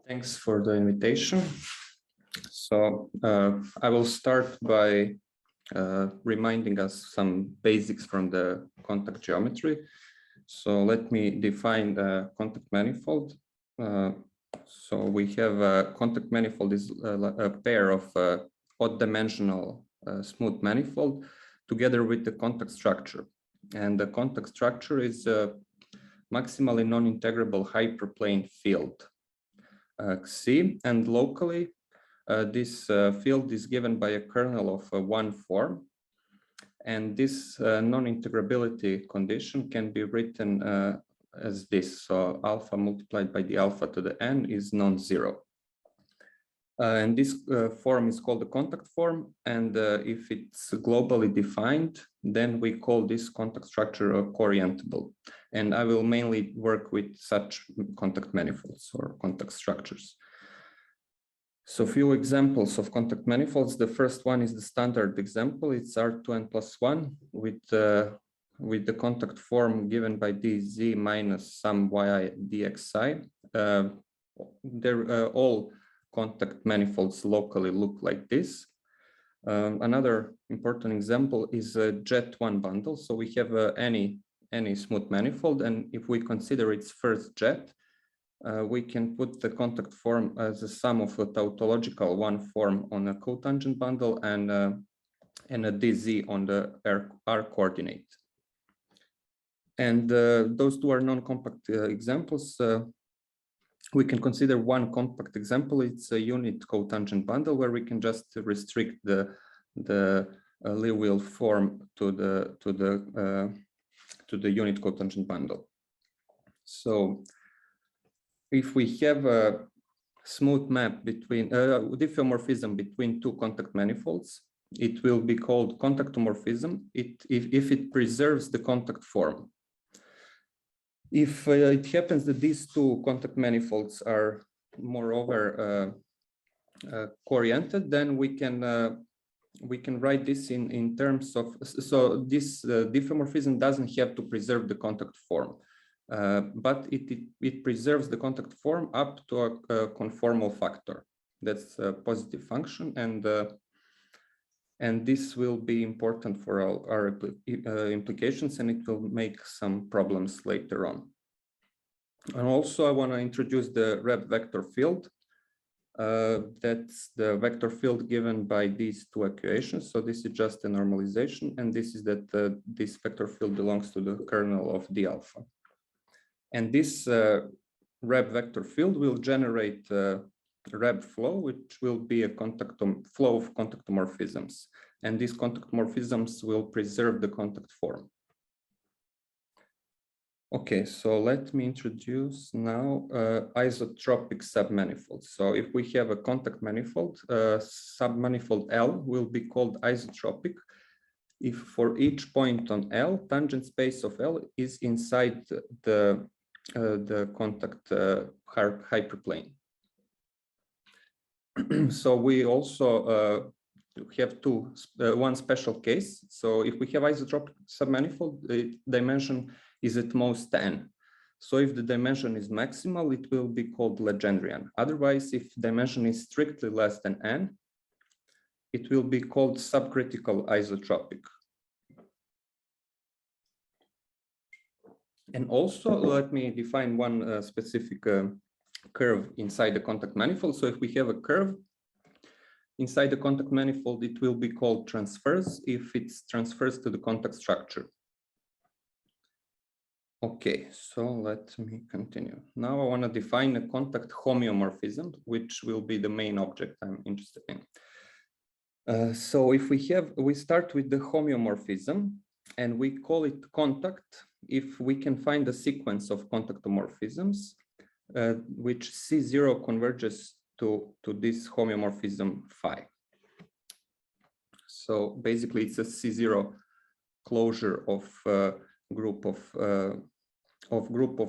Thanks for the invitation. So I will start by reminding us some basics from the contact geometry. So let me define the contact manifold. So we have a contact manifold is a pair of odd-dimensional smooth manifold together with the contact structure. And the contact structure is a maximally non-integrable hyperplane field. C, and locally this field is given by a kernel of one form, and this non-integrability condition can be written as this. So alpha multiplied by the alpha to the n is non-zero, and this form is called the contact form, and if it's globally defined, then we call this contact structure coorientable. And I will mainly work with such contact manifolds or contact structures. So few examples of contact manifolds. The first one is the standard example. It's R2n plus 1 with the contact form given by dz minus some yi dxi. They're all contact manifolds locally look like this. Another important example is a jet1 bundle. So we have any smooth manifold, and if we consider its first jet, we can put the contact form as a sum of a tautological one form on a cotangent bundle and a dz on the r coordinate. And those two are non-compact examples. We can consider one compact example. It's a unit cotangent bundle where we can just restrict the Liouville form to the unit cotangent bundle. So if we have a smooth map between diffeomorphism between two contact manifolds, it will be called contactomorphism if it preserves the contact form. If it happens that these two contact manifolds are moreover cooriented, then we can write this in terms of, so this diffeomorphism doesn't have to preserve the contact form, but it preserves the contact form up to a conformal factor. That's a positive function, and this will be important for our implications, and it will make some problems later on. And also I want to introduce the Reb vector field. That's the vector field given by these two equations. So this is just a normalization, and this is that this vector field belongs to the kernel of d alpha. And this Reb vector field will generate Reb flow, which will be a flow of contactomorphisms. And these contactomorphisms will preserve the contact form. Okay, so let me introduce now isotropic submanifolds. So if we have a contact manifold, submanifold L will be called isotropic if for each point on L, tangent space of L is inside the contact hyperplane. So we also have one special case. So if we have isotropic submanifold, the dimension is at most n. So if the dimension is maximal, it will be called Legendrian. Otherwise, if dimension is strictly less than n, it will be called subcritical isotropic. And also, let me define one specific curve inside the contact manifold. So if we have a curve inside the contact manifold, it will be called transverse if it's transverse to the contact structure. Okay, so let me continue. Now I want to define a contact homeomorphism, which will be the main object I'm interested in. So if we start with the homeomorphism, and we call it contact if we can find a sequence of contactomorphisms which C0 converges to this homeomorphism phi. So basically it's a C0 closure of group of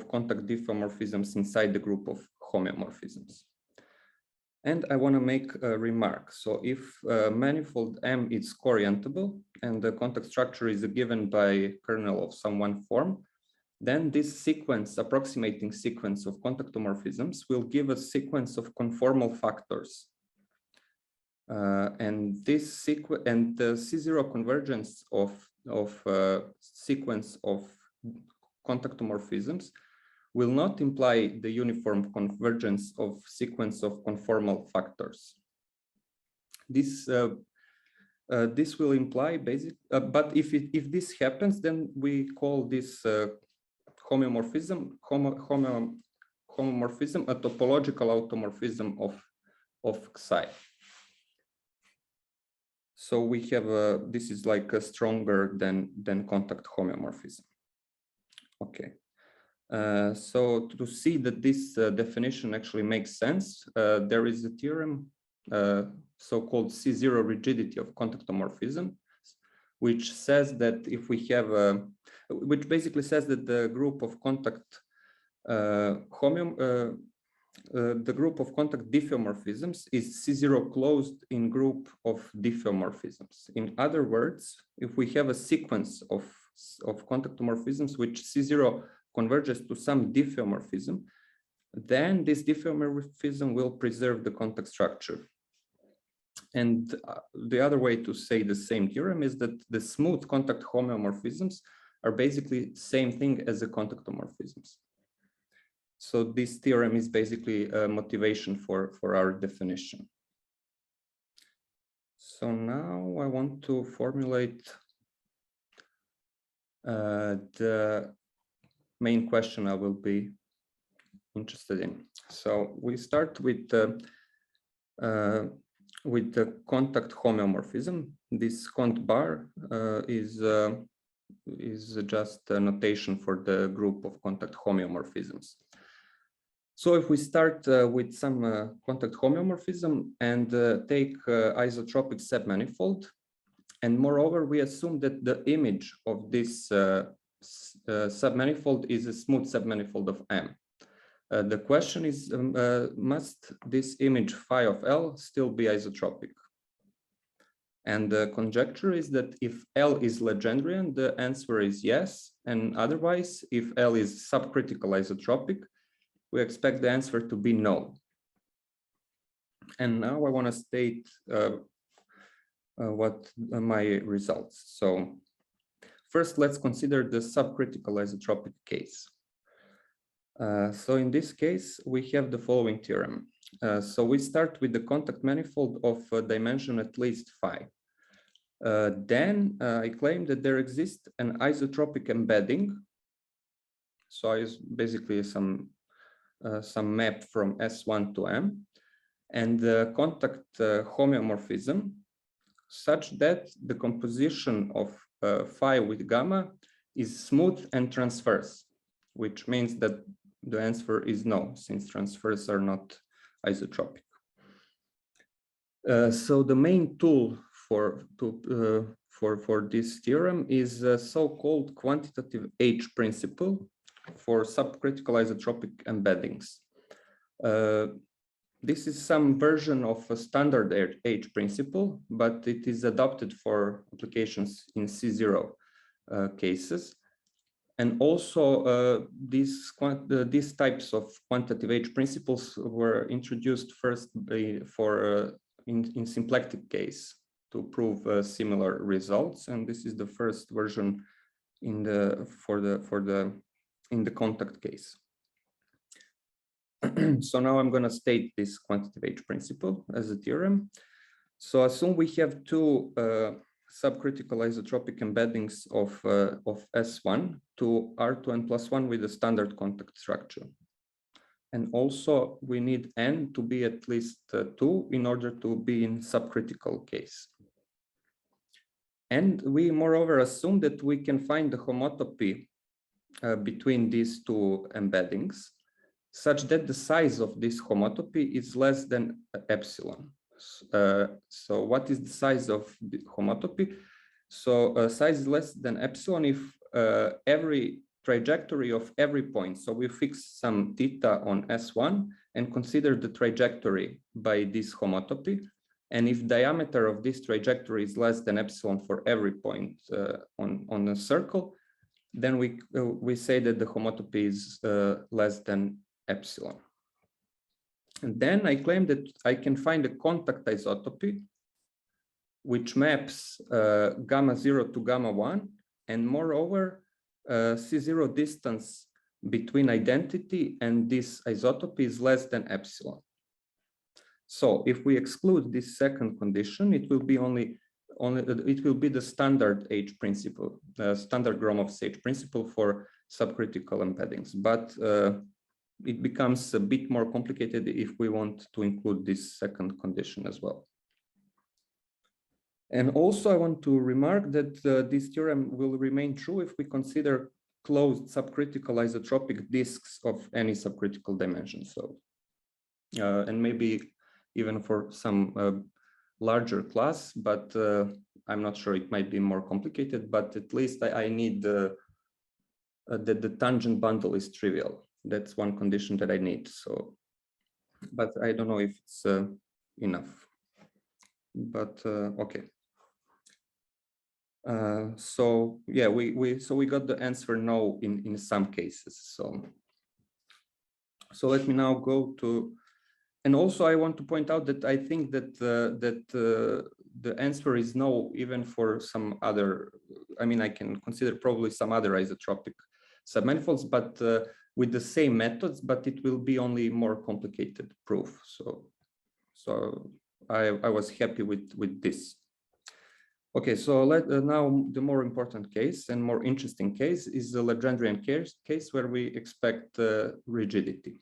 contact diffeomorphisms inside the group of homeomorphisms. And I want to make a remark. So if manifold M is coorientable and the contact structure is given by kernel of some one form, then this sequence, approximating sequence of contactomorphisms, will give a sequence of conformal factors. And this sequence and the C0 convergence of sequence of contactomorphisms will not imply the uniform convergence of sequence of conformal factors. This will imply basic, but if this happens, then we call this homeomorphism a topological automorphism of Xi. So we have this is like a stronger than contact homeomorphism. Okay. So to see that this definition actually makes sense, there is a theorem, so-called C0 rigidity of contactomorphism, which says that if we have which basically says that the group of contact the group of contact diffeomorphisms is C0 closed in group of diffeomorphisms. In other words, if we have a sequence of contactomorphisms which C0 converges to some diffeomorphism, then this diffeomorphism will preserve the contact structure. And the other way to say the same theorem is that the smooth contact homeomorphisms are basically same thing as the contactomorphisms. So this theorem is basically a motivation for our definition. So now I want to formulate the main question I will be interested in. So we start with the contact homeomorphism. This cont bar is just a notation for the group of contact homeomorphisms. So if we start with some contact homeomorphism and take isotropic submanifold, and moreover, we assume that the image of this submanifold is a smooth submanifold of M. The question is, must this image phi of L still be isotropic? And the conjecture is that if L is Legendrian, the answer is yes, and otherwise, if L is subcritical isotropic, we expect the answer to be no. And now I want to state what my results. So first, let's consider the subcritical isotropic case. So in this case, we have the following theorem. So we start with the contact manifold of dimension at least phi. Then I claim that there exists an isotropic embedding. So it's basically some map from S1 to M, and the contact homeomorphism such that the composition of phi with gamma is smooth and transverse, which means that the answer is no, since transverse are not isotropic. So the main tool for this theorem is a so-called quantitative H principle for subcritical isotropic embeddings. This is some version of a standard H principle, but it is adopted for applications in C0 cases. And also these types of quantitative H principles were introduced first in symplectic case to prove similar results. And this is the first version in the contact case. So now I'm going to state this quantitative H principle as a theorem. So assume we have two subcritical isotropic embeddings of S1 to R2n plus 1 with a standard contact structure. And also we need N to be at least 2 in order to be in subcritical case. And we moreover assume that we can find the homotopy between these two embeddings such that the size of this homotopy is less than epsilon. So what is the size of the homotopy? So size is less than epsilon if every trajectory of every point. So we fix some theta on S1 and consider the trajectory by this homotopy. And if diameter of this trajectory is less than epsilon for every point on a circle, then we say that the homotopy is less than epsilon. And then I claim that I can find a contact isotopy which maps gamma 0 to gamma 1, and moreover, C0 distance between identity and this isotopy is less than epsilon. So if we exclude this second condition, it will be it will be the standard H principle, standard Gromov's H principle for subcritical embeddings. But it becomes a bit more complicated if we want to include this second condition as well. And also I want to remark that this theorem will remain true if we consider closed subcritical isotropic disks of any subcritical dimension. So, and maybe even for some larger class, but I'm not sure, it might be more complicated, but at least I need that the tangent bundle is trivial. That's one condition that I need. So, but I don't know if it's enough, but okay. So yeah, we got the answer no in some cases. So let me now go to, and also I want to point out that I think that the answer is no even for some other. I mean, I can consider probably some other isotropic submanifolds, but with the same methods, but it will be only more complicated proof. So I was happy with this. Okay, so now the more important case and more interesting case is the Legendrian case where we expect rigidity.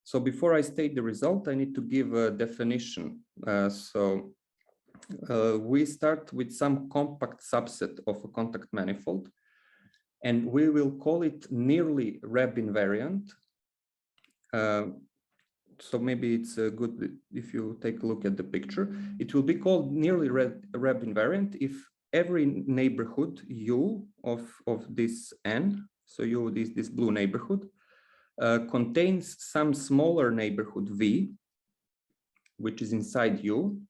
So before I state the result, I need to give a definition. We start with some compact subset of a contact manifold, and we will call it nearly Reb invariant. So maybe it's good if you take a look at the picture. It will be called nearly Reb invariant if every neighborhood U of this N, so U, this blue neighborhood, contains some smaller neighborhood V, which is inside U,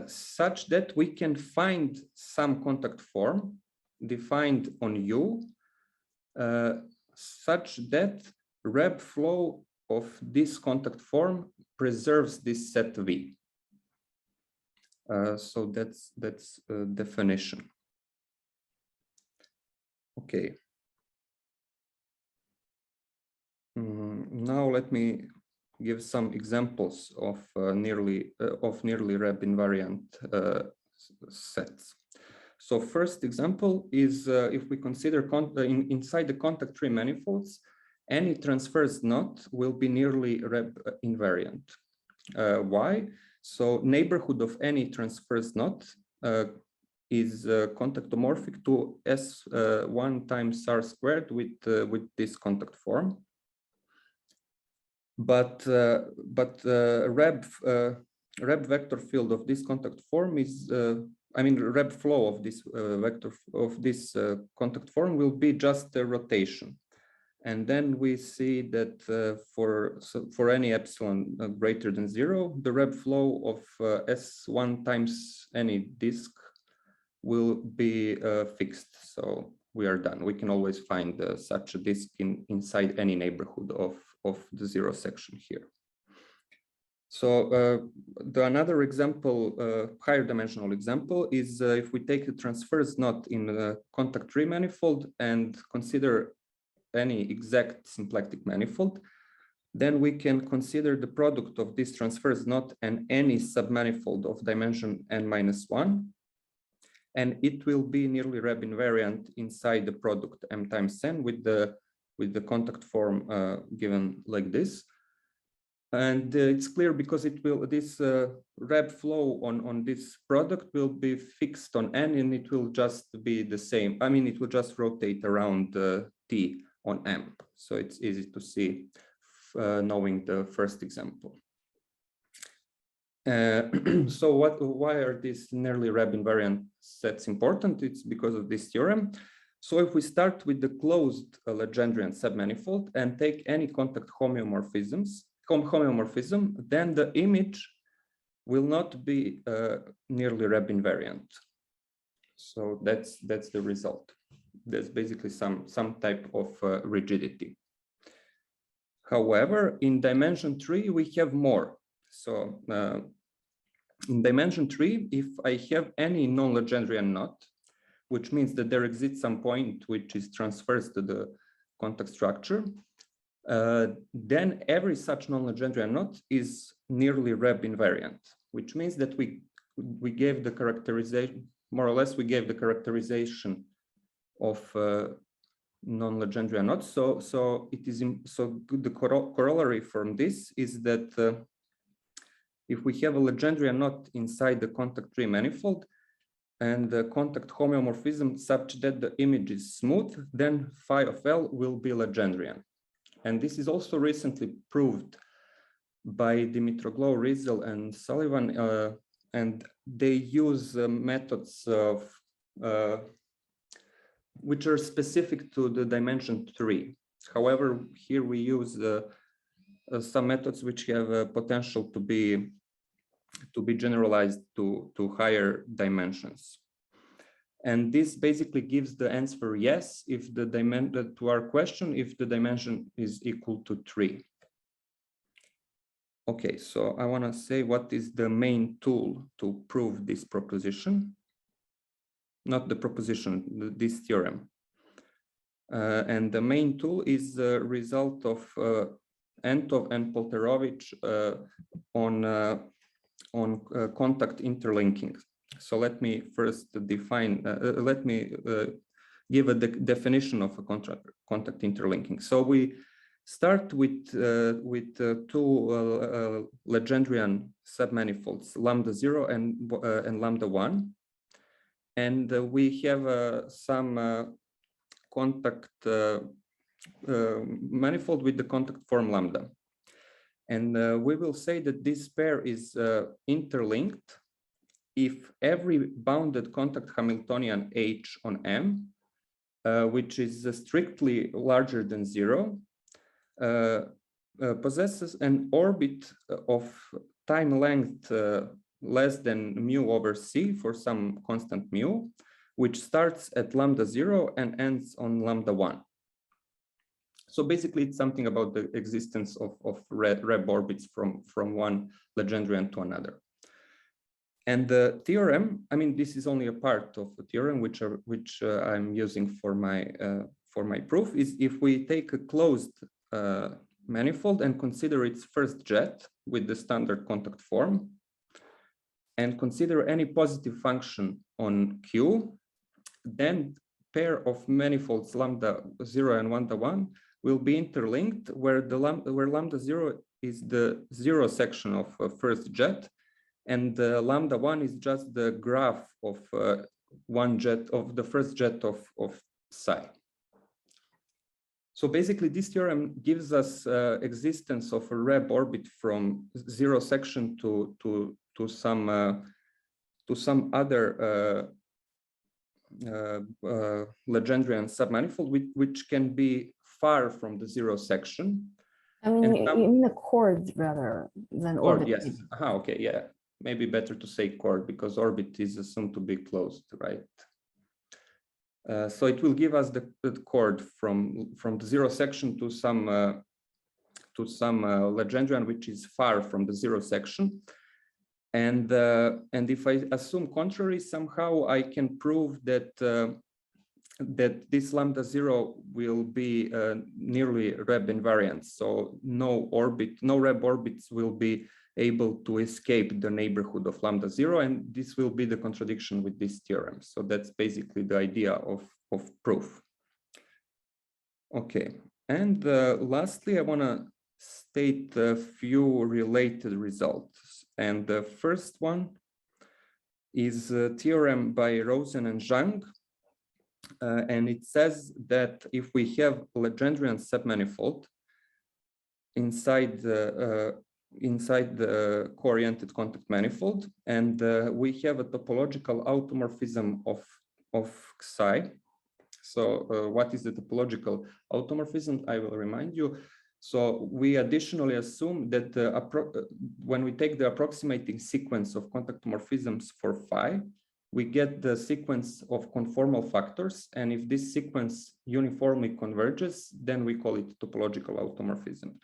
such that we can find some contact form defined on U, such that Reb flow of this contact form preserves this set V. So that's a definition. Okay. Now let me give some examples of nearly Reb invariant sets. So first example is if we consider inside the contact tree manifolds, any transverse knot will be nearly Reb invariant. Why? So neighborhood of any transverse knot is contactomorphic to S1 times R squared with this contact form. But Reb vector field of this contact form is Reb flow of this vector of this contact form will be just a rotation. And then we see that for any epsilon greater than 0, the Reb flow of S1 times any disk will be fixed. So we are done. We can always find such a disk inside any neighborhood of the 0 section here. So another example, higher dimensional example, is if we take a transverse knot in the contact tree manifold and consider any exact symplectic manifold, then we can consider the product of this transverse knot and any submanifold of dimension n-1, and it will be nearly Reb invariant inside the product m times n with the contact form given like this. And it's clear because this Reb flow on this product will be fixed on n, and it will just be the same. I mean, it will just rotate around t on M. So it's easy to see knowing the first example. So why are these nearly Reb invariant sets important? It's because of this theorem. So if we start with the closed Legendrian submanifold and take any contact homeomorphism, then the image will not be nearly Reb invariant. So that's the result. There's basically some type of rigidity. However, in dimension 3, we have more. So in dimension 3, if I have any non-Legendrian knot, which means that there exists some point which is transversed to the contact structure, then every such non-Legendrian knot is nearly Reb invariant, which means that we gave the characterization, more or less, we gave the characterization of non-Legendrian knots. So it is the corollary from this is that if we have a Legendrian knot inside the contact tree manifold and the contact homeomorphism such that the image is smooth, then phi of L will be Legendrian. And this is also recently proved by Dimitroglou, Rizal, and Sullivan, and they use methods of which are specific to the dimension 3. However, here we use some methods which have a potential to be generalized to higher dimensions. And this basically gives the answer yes if the dimension to our question if the dimension is equal to 3. Okay, so I want to say what is the main tool to prove this proposition. Not the proposition, this theorem. And the main tool is the result of Entov and Polterovich on contact interlinking. So let me first define, let me give a definition of a contact interlinking. So we start with two Legendrian submanifolds, lambda 0 and lambda 1. And we have some contact manifold with the contact form lambda. And we will say that this pair is interlinked if every bounded contact Hamiltonian H on M, which is strictly larger than 0, possesses an orbit of time length less than mu over c for some constant mu, which starts at lambda 0 and ends on lambda 1. So basically, it's something about the existence of Reb orbits from one Legendrian to another. And the theorem, I mean, this is only a part of the theorem which I'm using for my proof, is if we take a closed manifold and consider its first jet with the standard contact form, and consider any positive function on Q, then pair of manifolds lambda 0 and lambda 1 will be interlinked where lambda 0 is the 0 section of first jet, and lambda 1 is just the graph of one jet of the first jet of psi. So basically, this theorem gives us existence of a Reb orbit from 0 section to some other Legendrian submanifold, which can be far from the 0 section. I mean, you mean the chords rather than orbit. Yes. Okay. Yeah. Maybe better to say chord because orbit is assumed to be closed, right? So it will give us the chord from the 0 section to some Legendrian which is far from the 0 section. And if I assume contrary, somehow I can prove that that this lambda 0 will be nearly Reb invariant. So no Reb orbits will be able to escape the neighborhood of lambda 0, and this will be the contradiction with this theorem. So that's basically the idea of proof. Okay, and lastly, I want to state a few related results. And the first one is a theorem by Rosen and Zhang. And it says that if we have Legendrian submanifold inside the co-oriented contact manifold, and we have a topological automorphism of psi. So what is the topological automorphism? I will remind you. So we additionally assume that when we take the approximating sequence of contactomorphisms for phi, we get the sequence of conformal factors. And if this sequence uniformly converges, then we call it topological automorphism.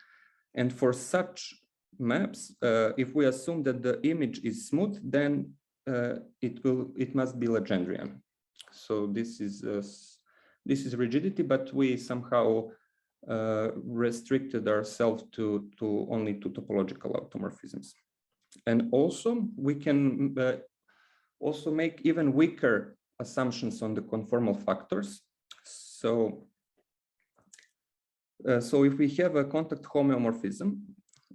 And for such maps, if we assume that the image is smooth, then it must be Legendrian. So this is rigidity, but we somehow restricted ourselves to only topological automorphisms. And also we can also make even weaker assumptions on the conformal factors. So if we have a contact homeomorphism,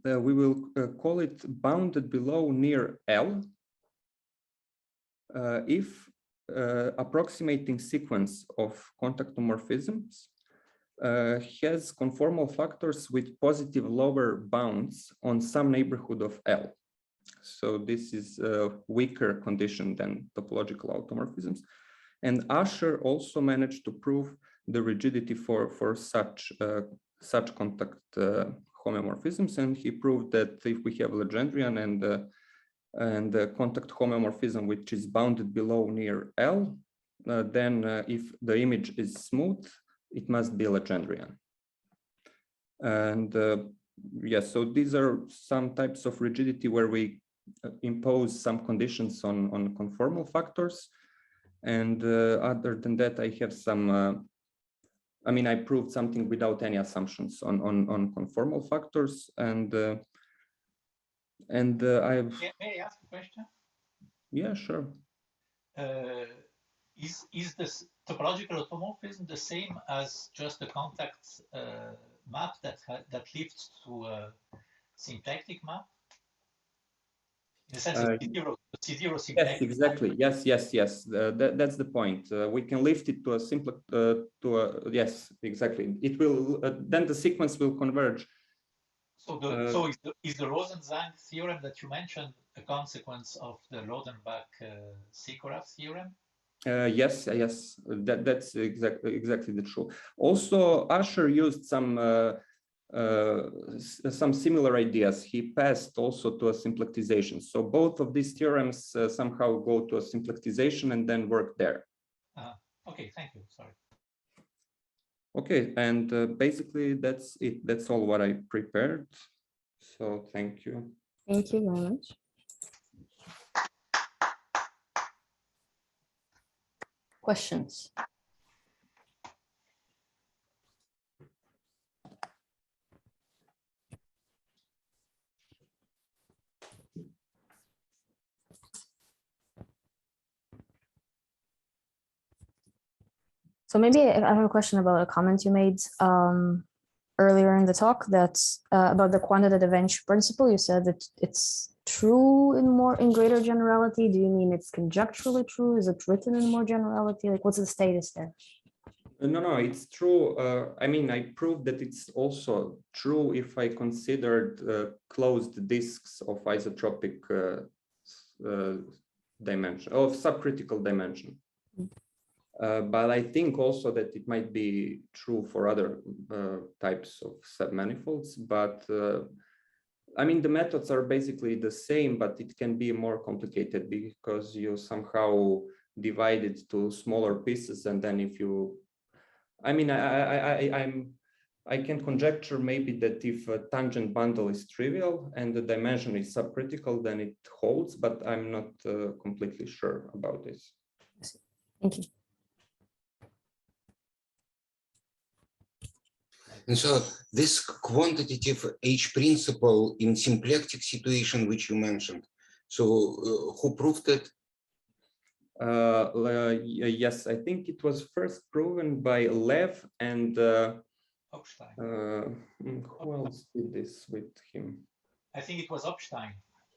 we will call it bounded below near L if approximating sequence of contactomorphisms has conformal factors with positive lower bounds on some neighborhood of L. So this is a weaker condition than topological automorphisms. And Asher also managed to prove the rigidity for such contact homeomorphisms, and he proved that if we have Legendrian and contact homeomorphism which is bounded below near L, then if the image is smooth, it must be Legendrian. And yes, so these are some types of rigidity where we impose some conditions on conformal factors. And other than that, I have some, I mean, I proved something without any assumptions on conformal factors. And I may I ask a question? Yeah, sure. Is this topological automorphism the same as just a contact map that lifts to a symplectic map? In the sense of C0 symplectic. Yes, exactly. Yes. That's the point. We can lift it to a simple yes, exactly. It will then the sequence will converge. So is the Rosenzang theorem that you mentioned a consequence of the Lodenbach-Sikorav theorem? Yes, that's exactly the truth. Also, Asher used some similar ideas. He passed also to a symplectization. So both of these theorems somehow go to a symplectization and then work there. Okay, thank you. Sorry. Okay, and basically that's it. That's all what I prepared. So thank you. Thank you very much. Questions? So maybe I have a question about a comment you made earlier in the talk that's about the quantitative edge principle. You said that it's true in greater generality. Do you mean it's conjecturally true? Is it written in more generality? Like, what's the status there? No, it's true. I mean, I proved that it's also true if I considered closed disks of isotropic dimension, of subcritical dimension. But I think also that it might be true for other types of submanifolds. But I mean, the methods are basically the same, but it can be more complicated because you somehow divide it to smaller pieces, and then if you, I mean, I can conjecture maybe that if a tangent bundle is trivial and the dimension is subcritical, then it holds, but I'm not completely sure about this. Thank you. And so this quantitative H principle in symplectic situation, which you mentioned, so who proved it? Yes, I think it was first proven by Lev and who else did this with him? I think it was Opstein.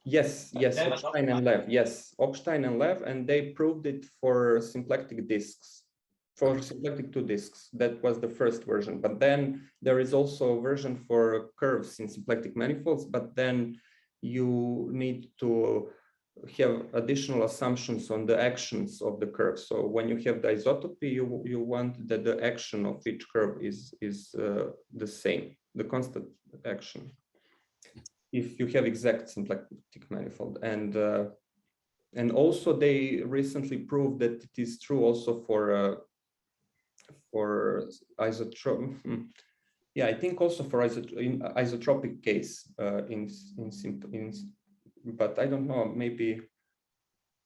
Yes, Opstein and Lev. Yes, Opstein and Lev, and they proved it for symplectic disks. For symplectic 2 disks, that was the first version. But then there is also a version for curves in symplectic manifolds, but then you need to have additional assumptions on the actions of the curve. So when you have the isotopy, you want that the action of each curve is the same, the constant action, if you have exact symplectic manifold. And and also they recently proved that it is true also for isotropic. Yeah, I think also for isotropic case but I don't know, maybe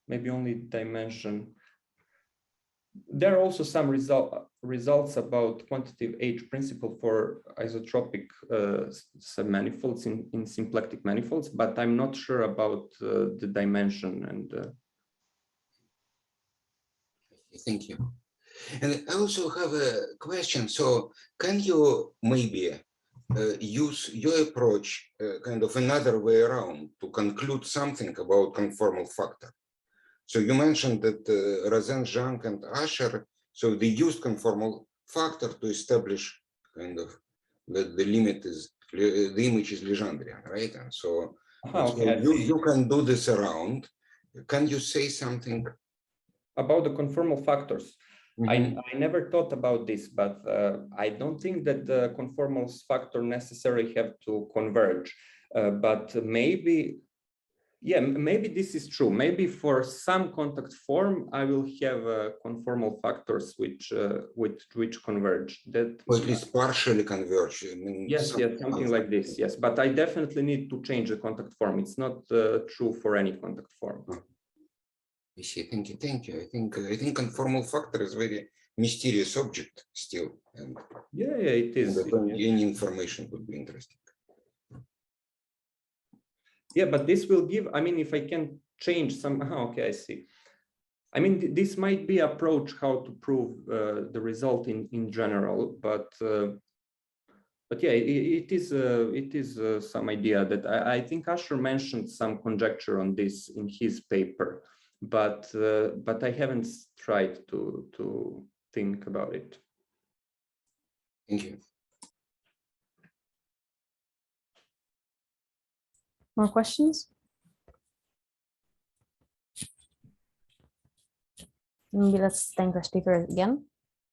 only dimension. There are also some results about quantitative H principle for isotropic submanifolds in symplectic manifolds, but I'm not sure about the dimension. And thank you. And I also have a question. So can you maybe use your approach kind of another way around to conclude something about conformal factor? So you mentioned that Rosen, Zhang, and Asher, so they used conformal factor to establish kind of that the limit is, the image is Legendrian, right? And so, okay, so you can do this around. Can you say something about the conformal factors? I never thought about this, but I don't think that the conformal factor necessarily have to converge. But maybe, yeah, maybe this is true. Maybe for some contact form, I will have conformal factors which converge. That, or at least partially converge. I mean, yes, something like this. Yes, but I definitely need to change the contact form. It's not true for any contact form. I see. Thank you. Thank you. I think conformal factor is very mysterious object still, and yeah, it is. Any information would be interesting. Yeah, but this will give. I mean, if I can change somehow, okay, I see. I mean, this might be approach how to prove the result in general, but yeah, it is some idea that I think Asher mentioned some conjecture on this in his paper, but I haven't tried to think about it. Thank you. More questions? Maybe let's thank our speaker again.